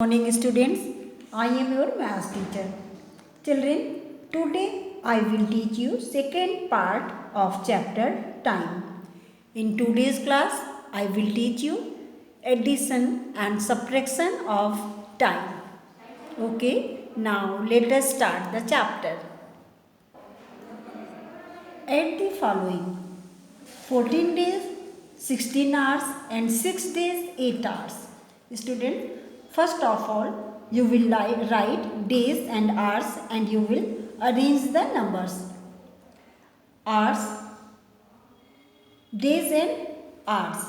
Morning students, I am your maths teacher. Children, today I will teach you second part of chapter time. In today's class, I will teach you addition and subtraction of time. Okay, now let us start the chapter. Add the following: 14 days, 16 hours and 6 days, 8 hours. Student, first of all, you will write days and hours and you will arrange the numbers. Hours, days and hours.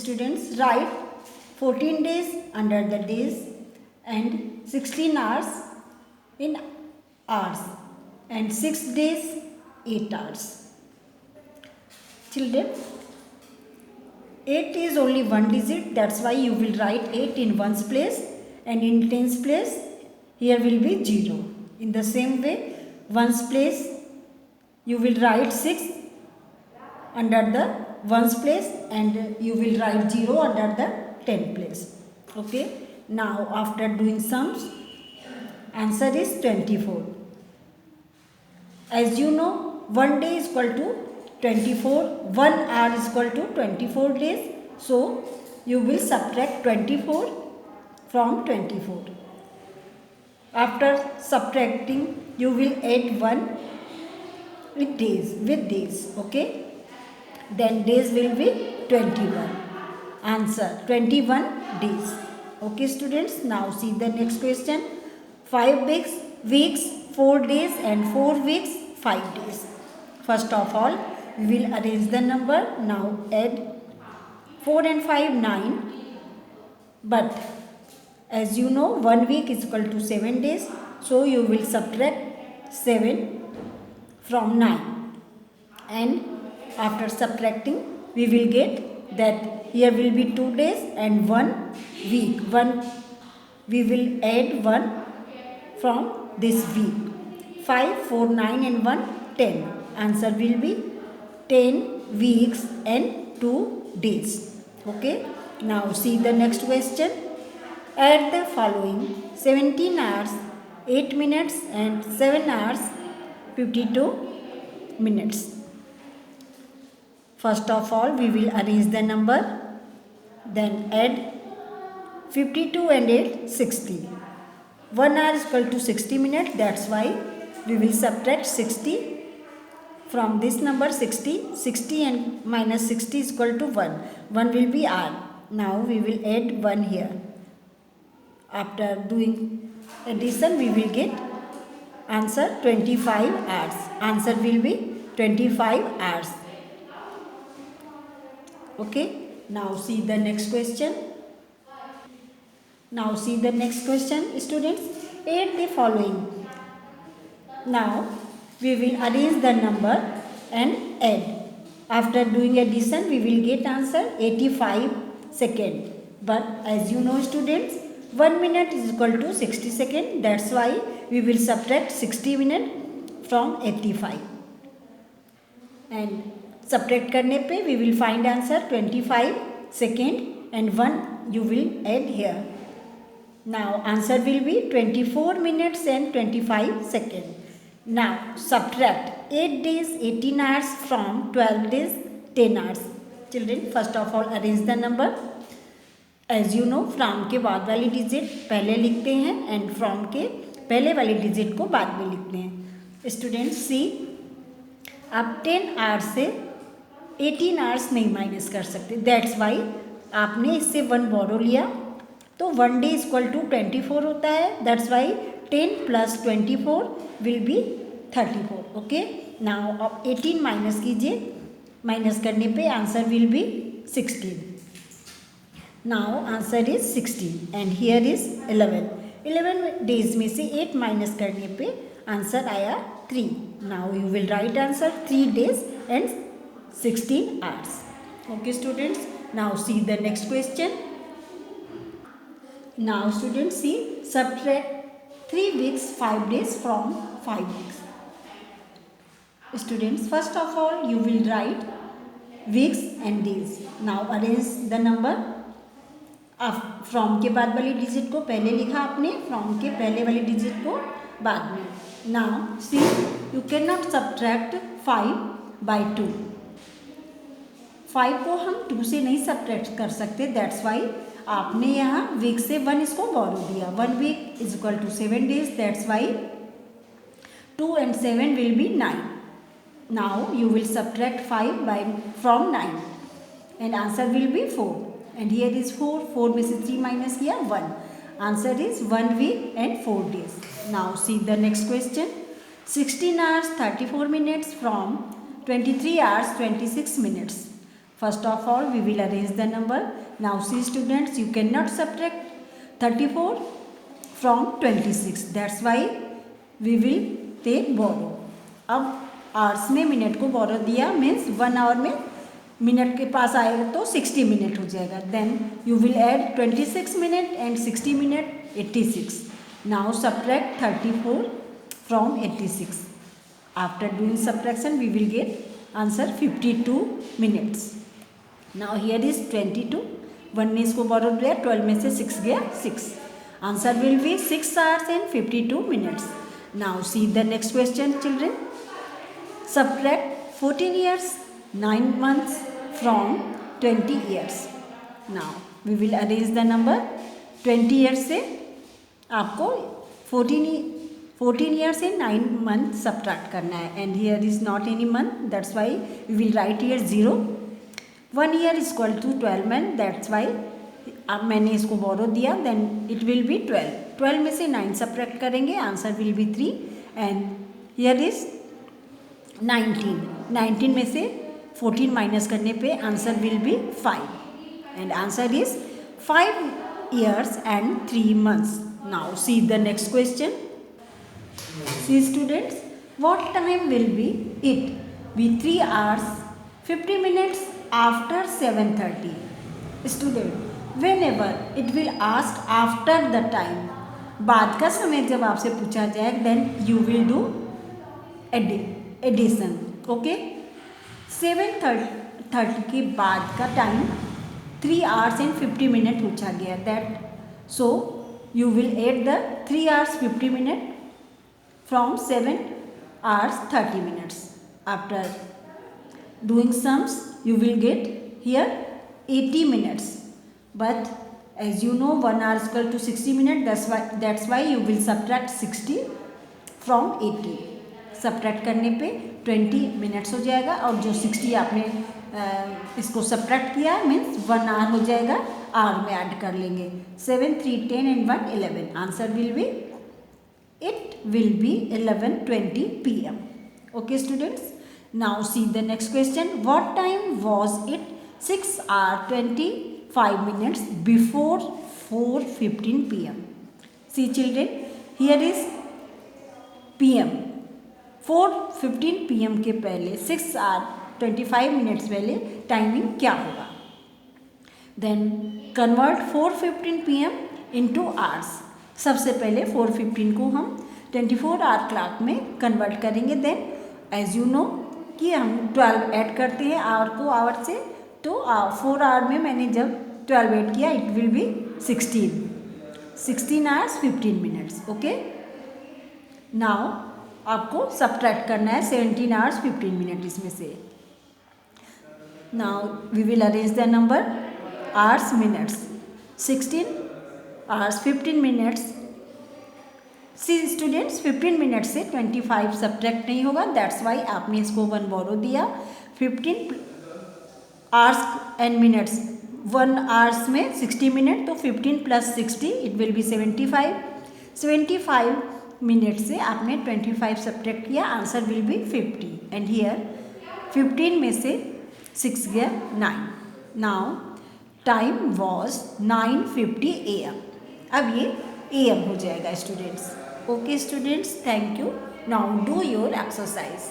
Students, write 14 days under the days and 16 hours in hours and 6 days, 8 hours. Children, 8 is only one digit, that's why you will write 8 in ones place and in tens place here will be 0. In the same way, ones place you will write 6 under the ones place and you will write 0 under the 10 place. Okay, now after doing sums, answer is 24. As you know, 1 day is equal to 24, 1 hour is equal to 24 days. So, you will subtract 24 from 24. After subtracting, you will add 1 with days. Okay. Then days will be 21. Answer 21 days. Okay students, now see the next question. 5 weeks, 4 days and 4 weeks, 5 days. First of all, we will arrange the number. Now add 4 and 5, 9. But as you know, 1 week is equal to 7 days. So you will subtract 7 from 9. And after subtracting, we will get that here will be 2 days and 1 week. We will add 1 from this week. 5, 4, 9 and 1, 10. Answer will be 10 weeks and 2 days. Okay. Now see the next question. Add the following: 17 hours, 8 minutes and 7 hours, 52 minutes. First of all, we will arrange the number. Then add 52 and 8, 60. 1 hour is equal to 60 minutes. That's why we will subtract 60 from this number 60. 60 and minus 60 is equal to 1. 1 will be hour. Now we will add 1 here. After doing addition, we will get answer 25 hours. Answer will be 25 hours. Okay. Now see the next question. Students. Add the following. Now we will arrange the number and add. After doing addition, we will get answer 85 seconds. But as you know students, 1 minute is equal to 60 seconds. That's why we will subtract 60 minutes from 85. And subtract करने पे we will find answer 25 seconds and 1 you will add here. Now answer will be 24 minutes and 25 seconds. Now subtract 8 days 18 hours from 12 days 10 hours. Children, first of all arrange the number. As you know, from के बाद वाली digit पहले लिखते हैं and from के पहले वाली digit को बाद में लिखते हैं. स्टूडेंट्स सी, आप 10 आवर्स से 18 आवर्स नहीं माइनस कर सकते. दैट्स वाई आपने इससे 1 बोरो लिया तो 1 डे इज इक्वल टू 24 होता है. That's why 10 plus 24 will be 34. Okay. Now आप 18 माइनस कीजिए. माइनस करने पे answer will be 16. Now answer is 16 and here is 11. 11 days में से 8 माइनस करने पे आंसर आया 3. Now you will write answer 3 days and 16 hours. Okay students, now see the next question. Now students see, subtract 3 weeks 5 days from 5 weeks. Students, first of all you will write weeks and days. Now arrange the number. From के बाद वाली digit को पहले लिखा आपने, from के पहले वाली डिजिट को बाद में. Now see you can not subtract 5/2. 5 को हम 2 से नहीं सब्ट्रैक्ट कर सकते, दैट्स वाई आपने यहाँ वीक से 1 इसको बोरो दिया. 1 week is equal to 7 days, that's why 2 and 7 will be 9. Now you will subtract 5 from 9 and answer will be 4. And here is 4. 4 में से 3 minus किया 1. Answer is 1 week and 4 days. Now see the next question. 16 hours 34 minutes from 23 hours 26 minutes. First of all we will arrange the number. Now see students, you cannot subtract 34 from 26. That's why we will take borrow. अब hours में minute को बोरो दिया means 1 our में minute के पास आएगा तो 60 minute हो जाएगा. Then you will add 26 minute and 60 minute 86. Now subtract 34 from 86. After doing subtraction we will get answer 52 minutes. Now here is 22. 1 ने इसको बोरो दिया, 12 में से 6 गया 6. Answer will be 6 hours and 52 minutes. Now see the next question children. Subtract 14 years 9 months from 20 years. Now we will arrange the number. 20 years से आपको 14 years से 9 months subtract करना है. And here is not any month, that's why we will write here 0. 1 year is equal to 12 months, that's why अब मैंने इसको borrow दिया. Then it will B 12. 12 में से 9 सब्ट्रैक्ट करेंगे, answer will be 3. And here is 19. 19 में से 14 minus करने पे answer will be 5. And answer is 5 years and 3 months. Now see the next question. See students, what time will be it? Be 3 hours 50 minutes after 7:30. Student, whenever it will ask after the time, बाद का समय जब आपसे पूछा जाए then you will do addition. Okay, 7:30 के बाद का टाइम 3 hours and 50 minutes पूछा गया. That so you will add the 3 hours 50 minutes from 7 hours 30 minutes. After doing sums you will get here 80 minutes. But as you know 1 hour is equal to 60 minutes, that's why you will subtract 60 from 80. Subtract करने पे 20 minutes हो जाएगा और जो 60 आपने इसको subtract किया means 1 our हो जाएगा. आवर में ऐड कर लेंगे. 7, 3, 10 and 1 11. Answer will be 11:20 PM. Okay students, now see the next question. What time was it? 6 hours 25 minutes before 4:15 PM. See children, here is PM. 4:15 PM के पहले 6 hours 25 minutes पहले timing क्या होगा? Then convert 4:15 PM into hours. सबसे पहले 4:15 को हम 24 hour clock में कन्वर्ट करेंगे. देन एज यू नो कि हम 12 ऐड करते हैं आवर को आवर से, तो 4 आवर में मैंने जब 12 ऐड किया it will be 16 hours 15 minutes. Okay, now आपको सब्ट्रैक्ट करना है 17 hours 15 minutes इसमें से. Now we will arrange the number hours minutes. 16 hours 15 minutes. See students 15 minute से 25 सब्ट्रैक्ट नहीं होगा, दैट्स वाई आपने इसको 1 बोरो दिया. 15 आवर्स एंड मिनट्स, 1 आवर्स में 60 मिनट, तो 15 + 60 इट विल बी 75. 75 मिनट से आपने 25 सब्ट्रैक्ट किया, answer will be 50. And here 15 में से 6 गया 9. Now time was 9:50 AM. अब ये AM हो जाएगा students. Okay students, thank you. Now do your exercise.